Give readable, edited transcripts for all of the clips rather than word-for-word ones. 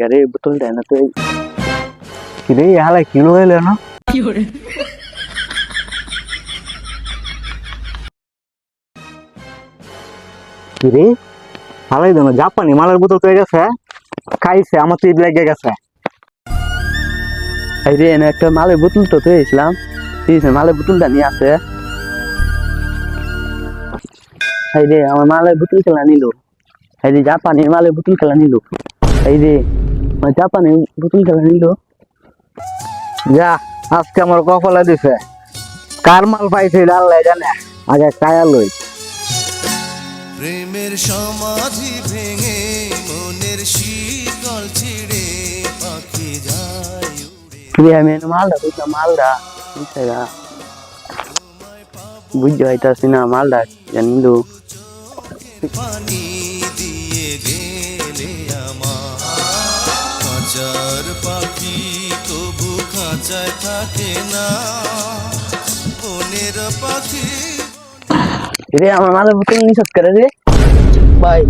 রে বোতল দেয় না তুই কি রে হালাই কিলো এলো না কি রে হালাই দেন জাপানি মালের বোতল পেয়ে গেছে খাইছে আমার তো ঈদ লেগে গেছে এই রে এনে একটা মালের বোতল তো পেয়েছিলাম মালের বোতলটা নিয়ে আসে এই রে আমার মালের বোতল খেলা নিল এই রে জাপানি মালের বোতল খেলা নিল এই রে জাপানি বোতল খেলা নিল যা আজকে আমার কপালে দিছে কার মাল পাইছে আল্লাহ জানে আগে কায়া লই প্রেমের সমাধি ভেঙে মনের শীতল ছিড়ে পাখি যায় উড়ে আমি মালটা বুঝলাম মালটা বুঝতে হইতাছি না মালটা জানিল পানি দিয়ে গেলে আমার খাঁচার পাখি তবু খাঁচায় থাকে না মনের পাখি রে আমার মালের বোতল নিষেধ করে রে ভাই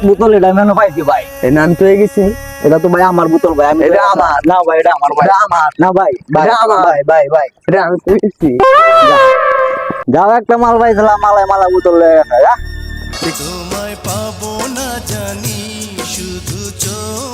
বোতল এটা মেন পাইছি ভাই এই না আমি তো গেছি এটা তো ভাই আমার বোতল ভাই আমি এটা আমার না ভাই এটা আমার ভাই এটা আমার না ভাই ভাই এটা আমার। ভাই ভাই ভাই রে আমি তো গেছি যাও একটা মাল পাইছিলাম মালায় মালা বোতল লয়ে গেছে যা তোমায় পাবো না জানি শুধু চোখ